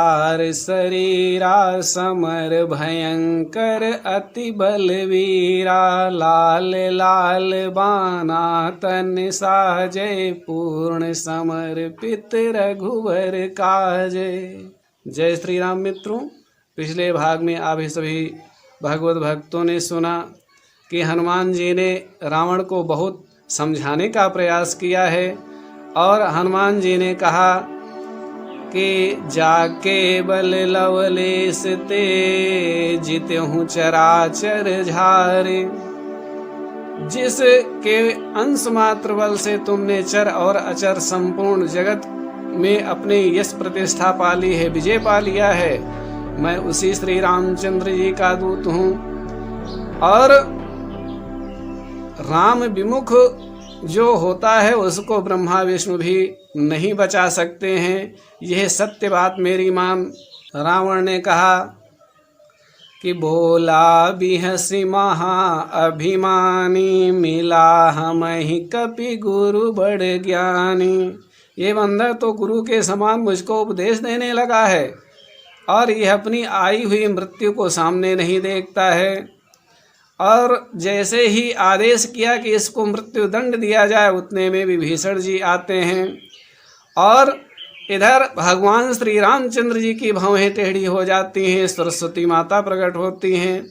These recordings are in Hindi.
विकरार शरीरा, समर भयंकर अति बलवीरा, लाल लाल बाना तन साजय, पूर्ण समर्पित रघुवर काजय। जय श्री राम। मित्रों, पिछले भाग में आप सभी भगवत भक्तों ने सुना कि हनुमान जी ने रावण को बहुत समझाने का प्रयास किया है और हनुमान जी ने कहा कि जाके बल लवलेश ते, जितहूँ चराचर झारे। जिस के अंश मात्र बल से तुमने चर और अचर संपूर्ण जगत में अपनी यश प्रतिष्ठा पाली है, विजय पा लिया है, मैं उसी श्री रामचंद्र जी का दूत हूँ। और राम विमुख जो होता है उसको ब्रह्मा विष्णु भी नहीं बचा सकते हैं, यह सत्य बात मेरी मान। रावण ने कहा कि बोला बिहसी महा अभिमानी, मिला हमहि कपि गुरु बड़ ज्ञानी। ये बंदर तो गुरु के समान मुझको उपदेश देने लगा है और यह अपनी आई हुई मृत्यु को सामने नहीं देखता है। और जैसे ही आदेश किया कि इसको मृत्यु दंड दिया जाए, उतने में विभीषण जी आते हैं और इधर भगवान श्री रामचंद्र जी की भौहें टेढ़ी हो जाती हैं, सरस्वती माता प्रकट होती हैं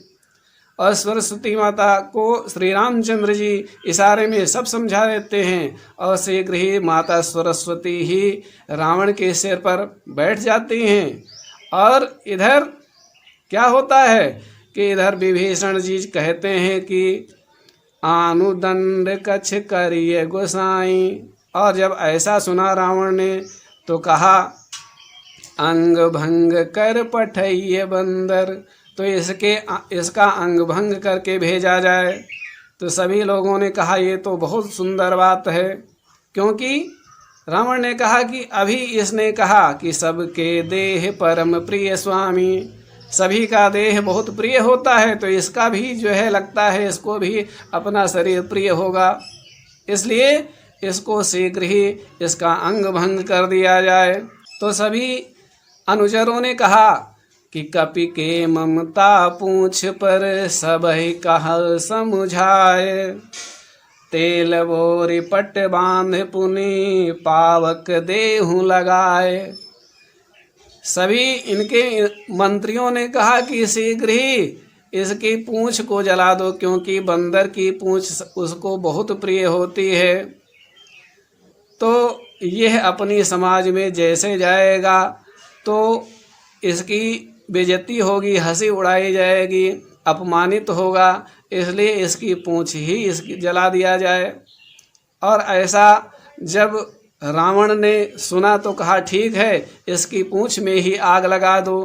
और सरस्वती माता को श्री रामचंद्र जी इशारे में सब समझा देते हैं और शीघ्र ही माता सरस्वती ही रावण के सिर पर बैठ जाती हैं। और इधर क्या होता है कि इधर विभीषण जी कहते हैं कि आनुदंड कछ करिए गोसाई। और जब ऐसा सुना रावण ने तो कहा अंग भंग कर पठइए बंदर, तो इसका अंग भंग करके भेजा जाए। तो सभी लोगों ने कहा ये तो बहुत सुंदर बात है, क्योंकि रावण ने कहा कि अभी इसने कहा कि सबके देह परम प्रिय स्वामी, सभी का देह बहुत प्रिय होता है, तो इसका भी जो है लगता है इसको भी अपना शरीर प्रिय होगा, इसलिए इसको शीघ्र ही इसका अंग भंग कर दिया जाए। तो सभी अनुचरों ने कहा कि कपि के ममता पूछ पर, सबहि कहल समुझाए, तेल बोरी पट बांध पुनि, पावक देहु लगाए। सभी इनके मंत्रियों ने कहा कि शीघ्र ही इसकी पूंछ को जला दो, क्योंकि बंदर की पूंछ उसको बहुत प्रिय होती है। तो यह अपनी समाज में जैसे जाएगा तो इसकी बेइज्जती होगी, हंसी उड़ाई जाएगी, अपमानित होगा, इसलिए इसकी पूंछ ही इसकी जला दिया जाए। और ऐसा जब रावण ने सुना तो कहा ठीक है, इसकी पूंछ में ही आग लगा दो।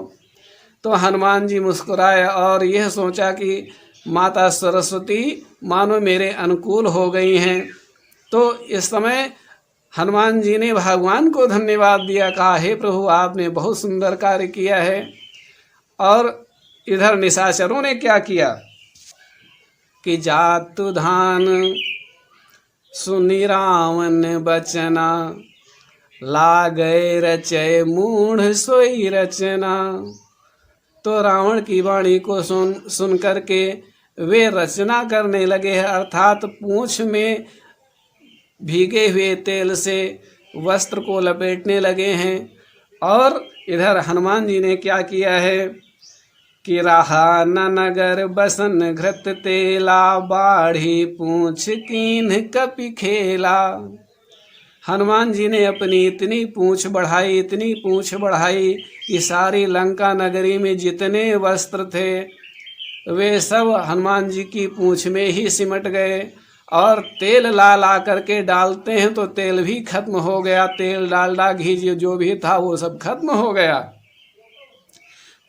तो हनुमान जी मुस्कुराए और यह सोचा कि माता सरस्वती मानो मेरे अनुकूल हो गई हैं। तो इस समय हनुमान जी ने भगवान को धन्यवाद दिया, कहा हे प्रभु आपने बहुत सुंदर कार्य किया है। और इधर निशाचरों ने क्या किया कि जातु धान सुनि रावण बचना, लागय रचय मूढ़ सोई रचना। तो रावण की वाणी को सुन करके वे रचना करने लगे, अर्थात पूंछ में भीगे हुए तेल से वस्त्र को लपेटने लगे हैं। और इधर हनुमान जी ने क्या किया है कि रहा न नगर बसन घृत तेला, बाढ़ी पूंछ कीन्ह कपि खेला। हनुमान जी ने अपनी इतनी पूंछ बढ़ाई, इतनी पूंछ बढ़ाई कि सारी लंका नगरी में जितने वस्त्र थे वे सब हनुमान जी की पूंछ में ही सिमट गए। और तेल ला ला करके डालते हैं तो तेल भी खत्म हो गया, तेल डालडा घी जो भी था वो सब खत्म हो गया।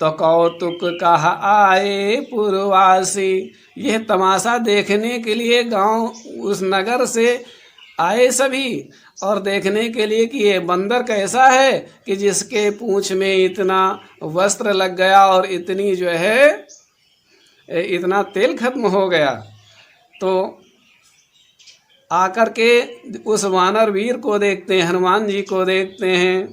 तो कौतुक कहा आए पुरवासी, यह तमाशा देखने के लिए गांव उस नगर से आए सभी और देखने के लिए कि ये बंदर कैसा है कि जिसके पूंछ में इतना वस्त्र लग गया और इतनी जो है इतना तेल खत्म हो गया। तो आकर के उस वानर वीर को देखते हैं, हनुमान जी को देखते हैं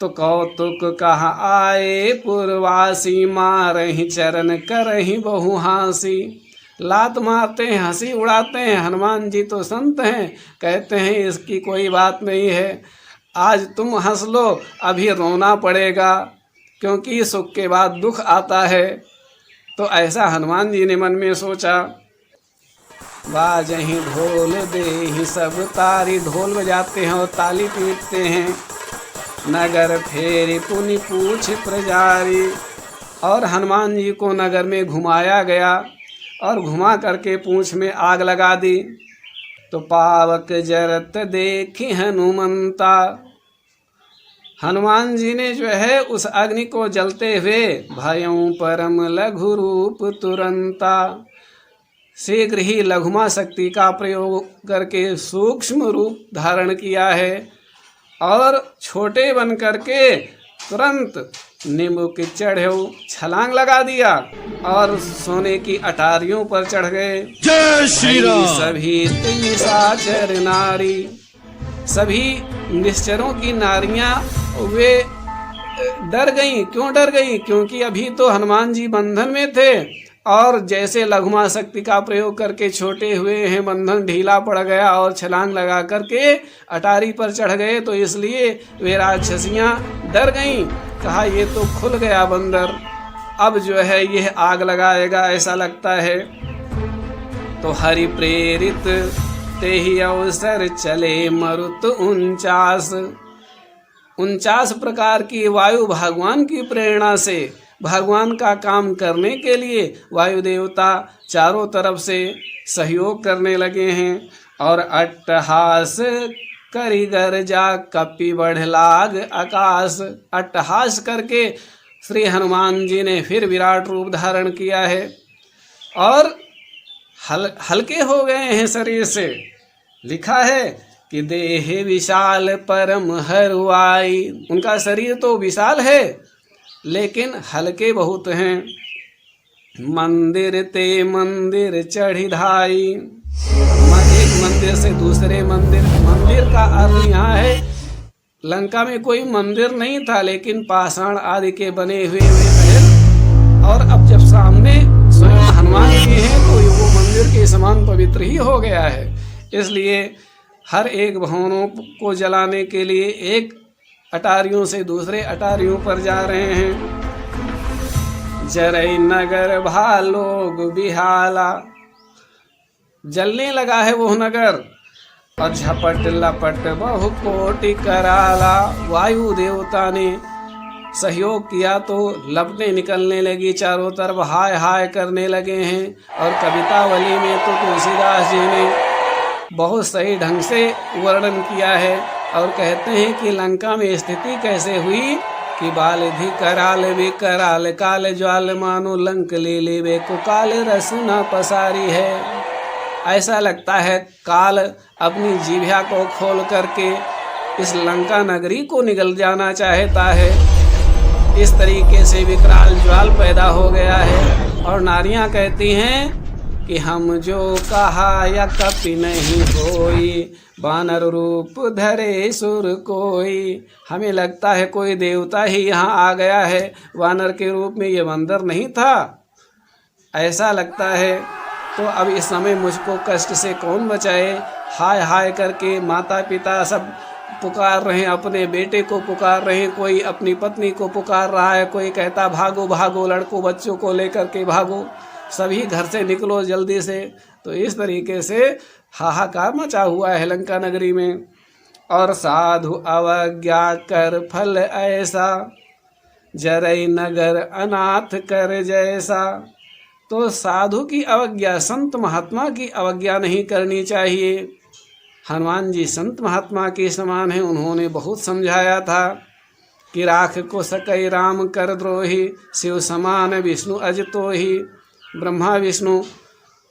तो कौतुक कहा आए पुरवासी, मारहि चरण करहि बहु हासी। लात मारते हैं, हंसी उड़ाते हैं। हनुमान जी तो संत हैं, कहते हैं इसकी कोई बात नहीं है, आज तुम हंस लो, अभी रोना पड़ेगा, क्योंकि सुख के बाद दुख आता है। तो ऐसा हनुमान जी ने मन में सोचा। बाजहि ढोल देहि सब तारी, ढोल बजाते हैं और ताली पीटते हैं। नगर फेरी पुनि पूछ प्रजारी, और हनुमान जी को नगर में घुमाया गया और घुमा करके पूंछ में आग लगा दी। तो पावक जरत देखी हनुमंता, हनुमान जी ने जो है उस अग्नि को जलते हुए भयं परम लघु रूप तुरंता, शीघ्र ही लघुमा शक्ति का प्रयोग करके सूक्ष्म रूप धारण किया है और छोटे बन करके तुरंत नींबू की चढ़े छलांग लगा दिया और सोने की अटारियों पर चढ़ गए। जय श्री राम। सभी निशाचर नारी, सभी निश्चरों की नारियां वे डर गईं। क्यों डर गईं? क्योंकि अभी तो हनुमान जी बंधन में थे और जैसे लघुमा शक्ति का प्रयोग करके छोटे हुए हैं, बंधन ढीला पड़ गया और छलांग लगा करके अटारी पर चढ़ गए, तो इसलिए वे राक्षसियां डर गईं। कहा ये तो खुल गया बंदर, अब जो है यह आग लगाएगा ऐसा लगता है। तो हरि प्रेरित तेहि अवसर चले मरुत 49 प्रकार की वायु भगवान की प्रेरणा से भगवान का काम करने के लिए वायु देवता चारों तरफ से सहयोग करने लगे हैं। और अट्टहास करी गर्जा कपि बढ़ लाग आकाश, अट्टहास करके श्री हनुमान जी ने फिर विराट रूप धारण किया है और हल्के हो गए हैं शरीर से। लिखा है कि देह विशाल परम हरुआई, उनका शरीर तो विशाल है लेकिन हल्के बहुत हैं। मंदिर ते मंदिर चढ़ी धाई, एक मंदिर से दूसरे मंदिर, मंदिर का अर्थ यहाँ है लंका में कोई मंदिर नहीं था लेकिन पाषाण आदि के बने हुए महल, और अब जब सामने स्वयं हनुमान जी हैं तो वो मंदिर के समान पवित्र ही हो गया है। इसलिए हर एक भवनों को जलाने के लिए एक अटारियों से दूसरे अटारियों पर जा रहे हैं। जरई नगर भालोग बिहाला, जलने लगा है वो नगर, और झपट लपट बहु कोटि कराला, वायु देवता ने सहयोग किया तो लपटें निकलने लगी चारों तरफ, हाय हाय करने लगे हैं। और कवितावली में तो तुलसीदास जी ने बहुत सही ढंग से वर्णन किया है और कहते हैं कि लंका में स्थिति कैसे हुई कि बालधि कराल भी कराल, काल ज्वाल मानो लंक ले लेवे को काल रस न पसारी है। ऐसा लगता है काल अपनी जीभा को खोल करके इस लंका नगरी को निगल जाना चाहता है। इस तरीके से विकराल ज्वाल पैदा हो गया है। और नारियां कहती हैं कि हम जो कहा या कपि नहीं होई, बानर रूप धरे सुर कोई। हमें लगता है कोई देवता ही यहाँ आ गया है, वानर के रूप में ये बंदर नहीं था, ऐसा लगता है। तो अब इस समय मुझको कष्ट से कौन बचाए। हाय हाय करके माता पिता सब पुकार रहे हैं, अपने बेटे को पुकार रहे हैं, कोई अपनी पत्नी को पुकार रहा है, कोई कहता भागो भागो, लड़कों बच्चों को लेकर के भागो, सभी घर से निकलो जल्दी से। तो इस तरीके से हाहाकार मचा हुआ है लंका नगरी में। और साधु अवज्ञा कर फल ऐसा, जरई नगर अनाथ कर जैसा। तो साधु की अवज्ञा, संत महात्मा की अवज्ञा नहीं करनी चाहिए। हनुमान जी संत महात्मा के समान हैं, उन्होंने बहुत समझाया था कि राख को सकई राम कर द्रोही, शिव समान विष्णु अज तोहि। ब्रह्मा विष्णु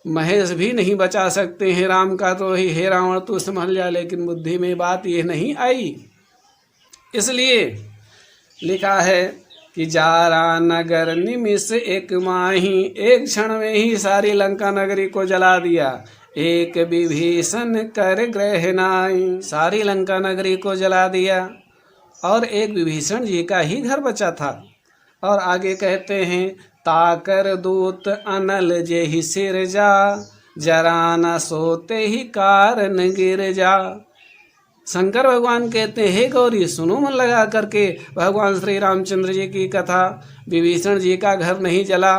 महेश भी नहीं बचा सकते हैं राम का द्रोही, हे रावण तू संभल जा, लेकिन बुद्धि में बात ये नहीं आई। इसलिए लिखा है कि जारा नगर निमिष एक माही, एक क्षण में ही सारी लंका नगरी को जला दिया। एक विभीषण कर ग्रह नाई, सारी लंका नगरी को जला दिया। और एक विभीषण जी का ही घर बचा था। और आगे कहते हैं, ताकर दूत अनल जेहि सिर जा, जरा न सोते ही कारण गिर जा। शंकर भगवान कहते हैं, हे गौरी सुनो मन लगा करके भगवान श्री रामचंद्र जी की कथा। विभीषण जी का घर नहीं जला,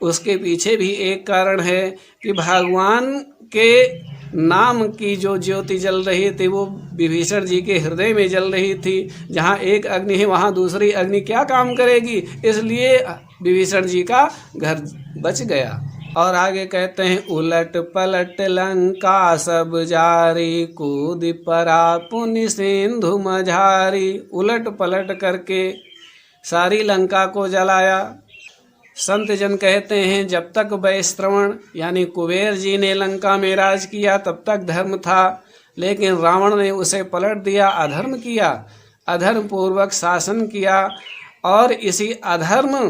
उसके पीछे भी एक कारण है कि भगवान के नाम की जो ज्योति जल रही थी वो विभीषण जी के हृदय में जल रही थी। जहाँ एक अग्नि है वहाँ दूसरी अग्नि क्या काम करेगी, इसलिए विभीषण जी का घर बच गया। और आगे कहते हैं, उलट पलट लंका सब जारी, कूद परा पुनि सिंधु मझारी। उलट पलट करके सारी लंका को जलाया। संत जन कहते हैं, जब तक वैश्रवण यानी कुबेर जी ने लंका में राज किया तब तक धर्म था, लेकिन रावण ने उसे पलट दिया, अधर्म किया, अधर्म पूर्वक शासन किया। और इसी अधर्म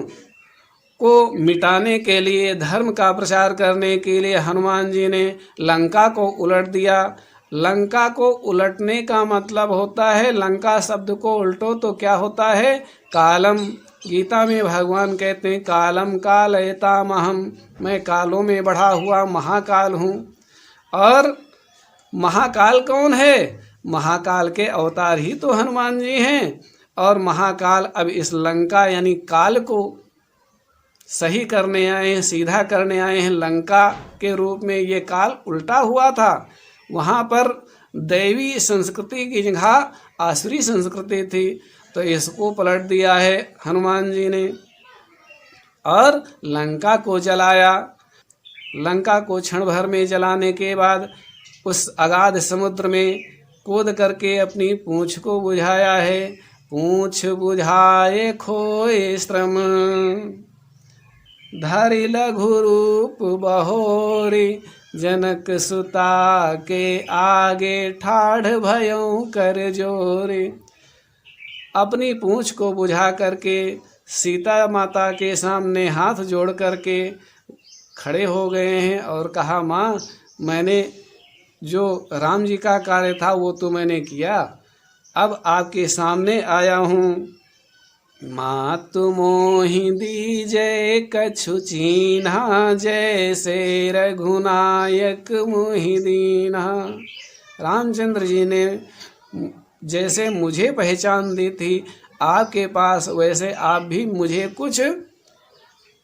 को मिटाने के लिए, धर्म का प्रचार करने के लिए हनुमान जी ने लंका को उलट दिया। लंका को उलटने का मतलब होता है, लंका शब्द को उल्टो तो क्या होता है, कालम। गीता में भगवान कहते हैं, कालम कालयतामहम, मैं कालों में बढ़ा हुआ महाकाल हूँ। और महाकाल कौन है, महाकाल के अवतार ही तो हनुमान जी हैं। और महाकाल अब इस लंका यानी काल को सही करने आए हैं, सीधा करने आए हैं। लंका के रूप में ये काल उल्टा हुआ था, वहाँ पर दैवी संस्कृति की जगह आसुरी संस्कृति थी, तो इसको पलट दिया है हनुमान जी ने और लंका को जलाया। लंका को क्षण भर में जलाने के बाद उस अगाध समुद्र में कूद करके अपनी पूंछ को बुझाया है। पूंछ बुझाए खोए श्रम, धरि लघु रूप बहोरी, जनक सुता के आगे ठाढ़ भयों कर जोरे। अपनी पूंछ को बुझा करके सीता माता के सामने हाथ जोड़ करके खड़े हो गए हैं और कहा, माँ मैंने जो राम जी का कार्य था वो तो मैंने किया, अब आपके सामने आया हूँ। मातु मोहि दीजय कछु चीन्हा, जैसे रघुनायक मोहि दीन्हा। रामचंद्र जी ने जैसे मुझे पहचान दी थी आपके पास, वैसे आप भी मुझे कुछ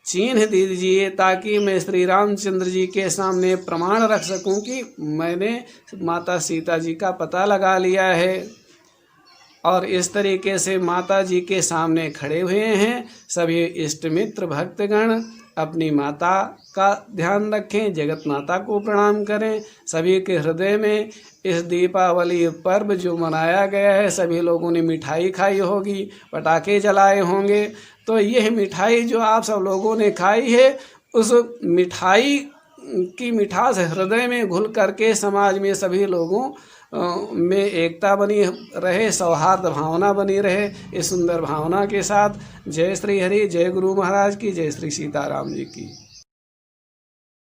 चिन्ह दीजिए ताकि मैं श्री रामचंद्र जी के सामने प्रमाण रख सकूं कि मैंने माता सीता जी का पता लगा लिया है। और इस तरीके से माता जी के सामने खड़े हुए हैं। सभी इष्ट मित्र भक्तगण अपनी माता का ध्यान रखें, जगत माता को प्रणाम करें। सभी के हृदय में इस दीपावली पर्व जो मनाया गया है, सभी लोगों ने मिठाई खाई होगी, पटाखे जलाए होंगे। तो यह मिठाई जो आप सब लोगों ने खाई है, उस मिठाई की मिठास हृदय में घुल करके समाज में सभी लोगों में एकता बनी रहे, सौहार्द भावना बनी रहे। इस सुंदर भावना के साथ जय श्री हरि, जय गुरु महाराज की, जय श्री सीताराम जी की।